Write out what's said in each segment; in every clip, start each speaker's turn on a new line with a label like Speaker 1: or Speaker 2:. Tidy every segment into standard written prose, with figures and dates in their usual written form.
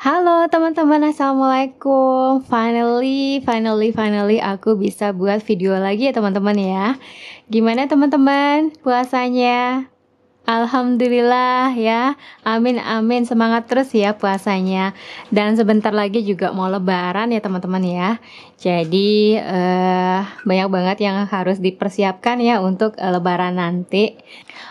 Speaker 1: Halo teman-teman, assalamualaikum. Finally aku bisa buat video lagi ya teman-teman ya. Gimana teman-teman puasanya? Alhamdulillah ya. Amin amin, semangat terus ya puasanya. Dan sebentar lagi juga mau lebaran ya teman-teman ya. Jadi banyak banget yang harus dipersiapkan ya untuk lebaran nanti.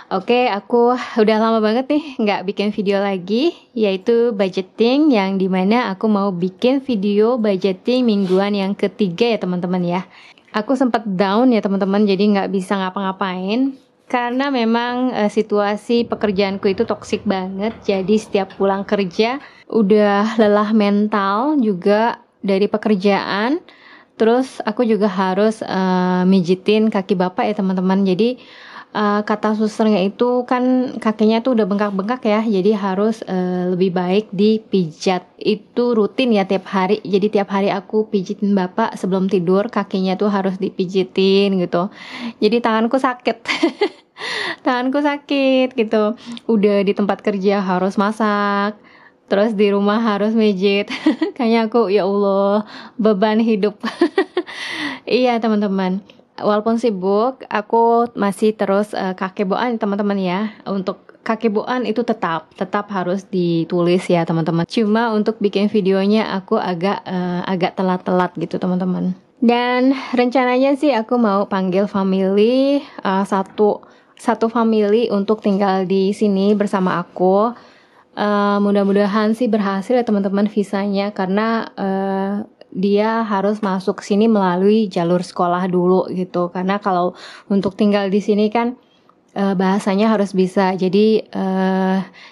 Speaker 1: Oke, aku udah lama banget nih nggak bikin video lagi, yaitu budgeting, yang dimana aku mau bikin video budgeting mingguan yang ketiga ya teman-teman ya. Aku sempat down ya teman-teman, jadi nggak bisa ngapa-ngapain karena memang situasi pekerjaanku itu toksik banget. Jadi setiap pulang kerja udah lelah mental juga dari pekerjaan. Terus aku juga harus mijitin kaki bapak ya teman-teman. Jadi kata susternya itu kan kakinya tuh udah bengkak-bengkak ya, jadi harus lebih baik dipijat. Itu rutin ya tiap hari. Jadi tiap hari aku pijitin bapak sebelum tidur, kakinya tuh harus dipijitin gitu. Jadi tanganku sakit. Tanganku sakit gitu. Udah di tempat kerja harus masak, terus di rumah harus mijit. Kayaknya aku, ya Allah, beban hidup. Iya teman-teman, walaupun sibuk, aku masih terus kakeboan teman-teman ya. Untuk kakeboan itu tetap harus ditulis ya teman-teman. Cuma untuk bikin videonya aku agak telat-telat gitu teman-teman. Dan rencananya sih aku mau panggil family, satu family untuk tinggal di sini bersama aku. Mudah-mudahan sih berhasil ya teman-teman visanya, karena dia harus masuk sini melalui jalur sekolah dulu gitu. Karena kalau untuk tinggal di sini kan bahasanya harus bisa. Jadi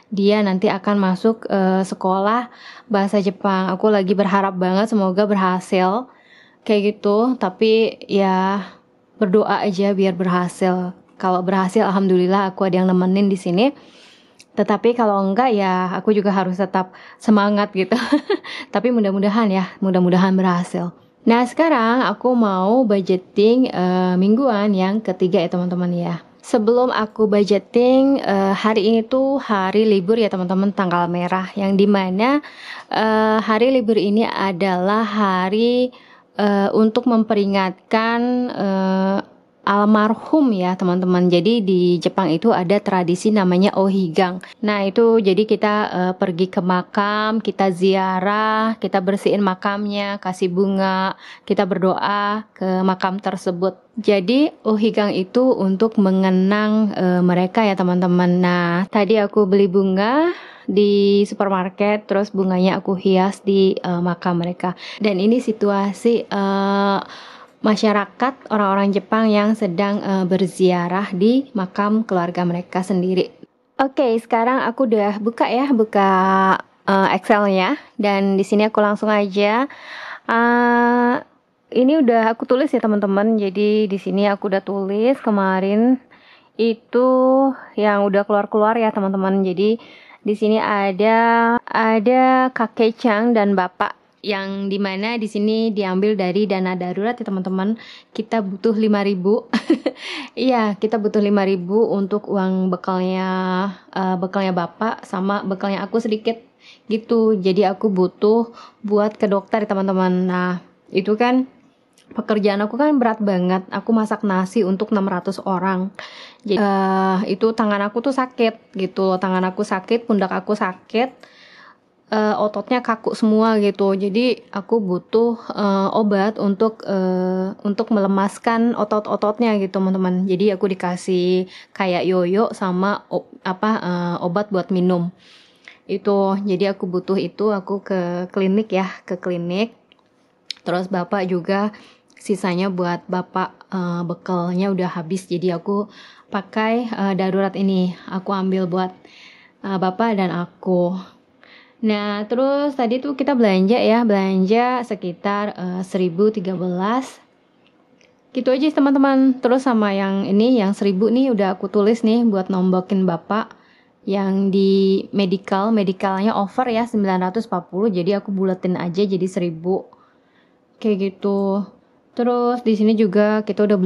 Speaker 1: dia nanti akan masuk sekolah bahasa Jepang. Aku lagi berharap banget semoga berhasil kayak gitu. Tapi ya berdoa aja biar berhasil. Kalau berhasil alhamdulillah aku ada yang nemenin di sini. Tetapi kalau enggak ya aku juga harus tetap semangat gitu. Tapi mudah-mudahan berhasil. Nah sekarang aku mau budgeting mingguan yang ketiga ya teman-teman ya. Sebelum aku budgeting, hari ini tuh hari libur ya teman-teman, tanggal merah. Yang dimana hari libur ini adalah hari untuk memperingatkan almarhum ya teman-teman. Jadi di Jepang itu ada tradisi namanya Ohigang. Nah itu jadi kita pergi ke makam, kita ziarah, kita bersihin makamnya, kasih bunga, kita berdoa ke makam tersebut. Jadi Ohigang itu untuk mengenang mereka ya teman-teman. Nah tadi aku beli bunga di supermarket, terus bunganya aku hias di makam mereka. Dan ini situasi masyarakat orang-orang Jepang yang sedang berziarah di makam keluarga mereka sendiri. Oke, sekarang aku udah buka Excel-nya, dan di sini aku langsung aja. Ini udah aku tulis ya teman-teman. Jadi di sini aku udah tulis kemarin itu yang udah keluar ya teman-teman. Jadi di sini ada kakek-chan dan bapak, yang dimana di sini diambil dari dana darurat ya teman-teman. Kita butuh 5.000. Iya, kita butuh 5.000 untuk uang bekalnya bapak sama bekalnya aku sedikit gitu. Jadi aku butuh buat ke dokter ya teman-teman. Nah itu kan pekerjaan aku kan berat banget. Aku masak nasi untuk 600 orang. Jadi itu tangan aku tuh sakit gitu. Tangan aku sakit, pundak aku sakit, ototnya kaku semua gitu. Jadi aku butuh obat untuk melemaskan otot-ototnya gitu teman-teman. Jadi aku dikasih kayak yoyo sama obat buat minum itu. Jadi aku butuh itu, aku ke klinik. Terus bapak juga sisanya buat bapak, bekalnya udah habis. Jadi aku pakai darurat ini, aku ambil buat bapak dan aku. Nah terus tadi tuh kita belanja sekitar 1.013 gitu aja teman-teman. Terus sama yang ini, yang 1.000 nih udah aku tulis nih buat nombokin bapak. Yang di medicalnya over ya 940, jadi aku buletin aja jadi 1.000 kayak gitu. Terus di sini juga kita udah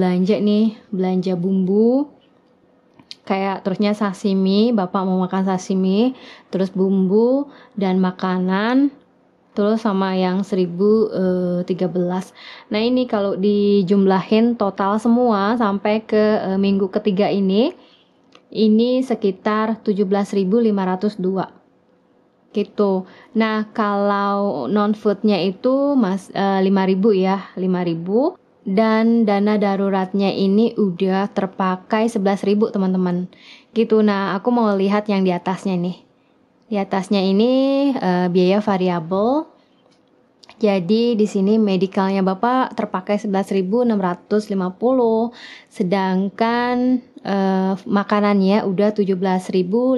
Speaker 1: belanja bumbu. Kayak terusnya sashimi, bapak mau makan sashimi, terus bumbu dan makanan, terus sama yang 1013. Nah ini kalau dijumlahin total semua sampai ke minggu ketiga ini sekitar 17.502 gitu. Nah kalau non foodnya itu 5.000 ya, 5.000. Dan dana daruratnya ini udah terpakai 11.000 teman-teman gitu. Nah aku mau lihat yang di atasnya nih. Di atasnya ini biaya variabel. Jadi di sini medikalnya Bapak terpakai 11.650, sedangkan makanannya udah 17.502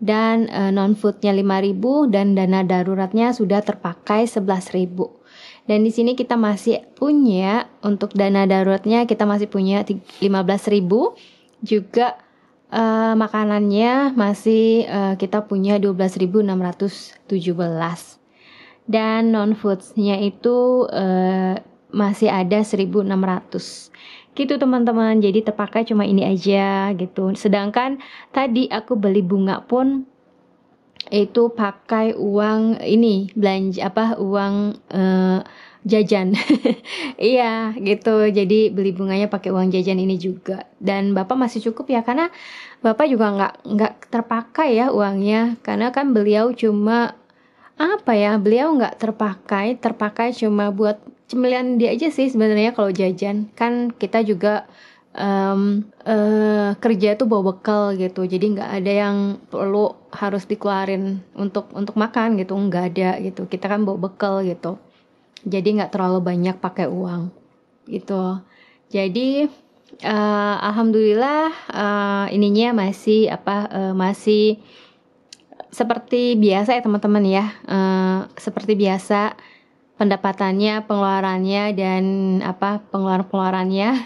Speaker 1: dan non foodnya 5.000 dan dana daruratnya sudah terpakai 11.000. Dan di sini kita masih punya untuk dana daruratnya kita masih punya 15.000, juga makanannya masih kita punya 12.617. Dan non foodsnya itu masih ada 1.600 gitu teman-teman. Jadi terpakai cuma ini aja gitu. Sedangkan tadi aku beli bunga pun itu pakai uang ini, belanja uang jajan. Iya gitu. Jadi beli bunganya pakai uang jajan ini juga. Dan Bapak masih cukup ya, karena Bapak juga nggak terpakai ya uangnya, karena kan beliau cuma beliau nggak terpakai cuma buat cemilan dia aja sih sebenarnya. Kalau jajan kan kita juga kerja tuh bawa bekal gitu, jadi nggak ada yang perlu harus dikeluarin untuk makan gitu, nggak ada gitu. Kita kan bawa bekal gitu, jadi nggak terlalu banyak pakai uang gitu. Jadi alhamdulillah ininya masih seperti biasa ya teman-teman ya, seperti biasa pendapatannya, pengeluarannya, dan pengeluarannya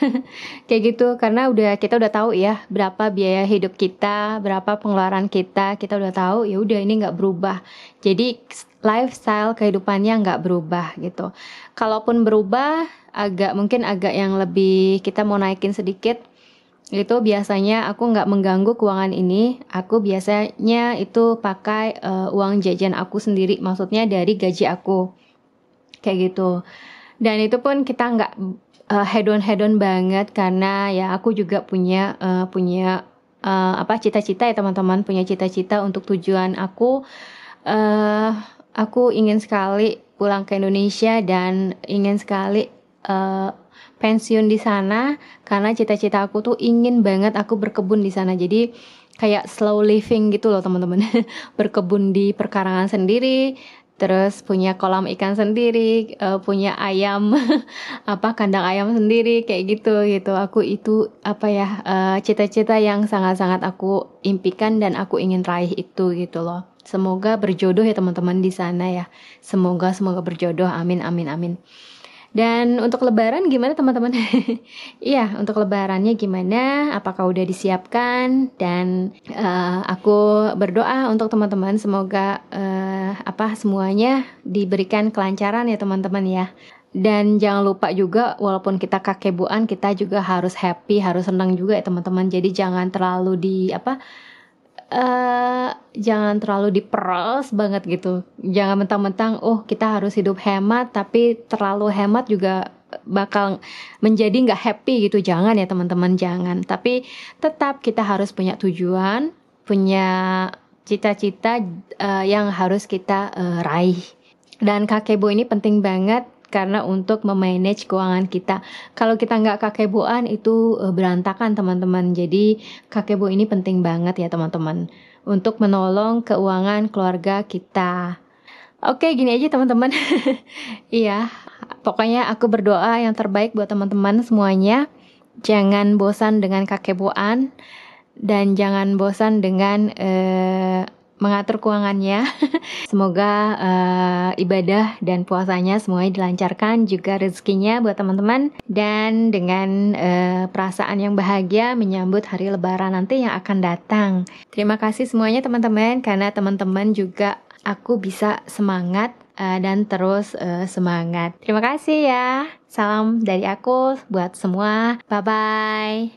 Speaker 1: kayak gitu. Karena kita udah tahu ya berapa biaya hidup kita, berapa pengeluaran kita udah tahu. Ya udah, ini nggak berubah. Jadi lifestyle kehidupannya nggak berubah gitu. Kalaupun berubah mungkin agak yang lebih, kita mau naikin sedikit. Itu biasanya aku nggak mengganggu keuangan ini. Aku biasanya itu pakai uang jajan aku sendiri, maksudnya dari gaji aku kayak gitu. Dan itu pun kita nggak hedon banget, karena ya aku juga punya cita-cita ya teman-teman, punya cita-cita untuk tujuan aku. Aku ingin sekali pulang ke Indonesia dan ingin sekali pensiun di sana, karena cita-cita aku tuh ingin banget aku berkebun di sana. Jadi kayak slow living gitu loh teman-teman. Berkebun di perkarangan sendiri, terus punya kolam ikan sendiri, punya ayam kandang ayam sendiri kayak gitu. Aku itu cita-cita yang sangat-sangat aku impikan dan aku ingin raih itu gitu loh. Semoga berjodoh ya teman-teman di sana ya. Semoga berjodoh. Amin amin amin. Dan untuk lebaran gimana teman-teman? Iya, untuk lebarannya gimana? Apakah udah disiapkan? Dan aku berdoa untuk teman-teman, semoga semuanya diberikan kelancaran ya teman-teman ya. Dan jangan lupa juga, walaupun kita kakeboan, kita juga harus happy, harus senang juga ya teman-teman. Jadi jangan terlalu jangan terlalu diperas banget gitu. Jangan mentang-mentang kita harus hidup hemat, tapi terlalu hemat juga bakal menjadi nggak happy gitu. Jangan ya teman-teman, jangan. Tapi tetap kita harus punya tujuan, punya cita-cita yang harus kita raih. Dan kakebo ini penting banget, karena untuk memanage keuangan kita. Kalau kita nggak kakeboan itu berantakan teman-teman. Jadi kakebo ini penting banget ya teman-teman, untuk menolong keuangan keluarga kita. Oke, gini aja teman-teman. Iya, pokoknya aku berdoa yang terbaik buat teman-teman semuanya. Jangan bosan dengan kakeboan, dan jangan bosan dengan mengatur keuangannya. Semoga ibadah dan puasanya semuanya dilancarkan, juga rezekinya buat teman-teman, dan dengan perasaan yang bahagia menyambut hari lebaran nanti yang akan datang. Terima kasih semuanya teman-teman, karena teman-teman juga aku bisa semangat dan terus semangat. Terima kasih ya. Salam dari aku buat semua. Bye-bye.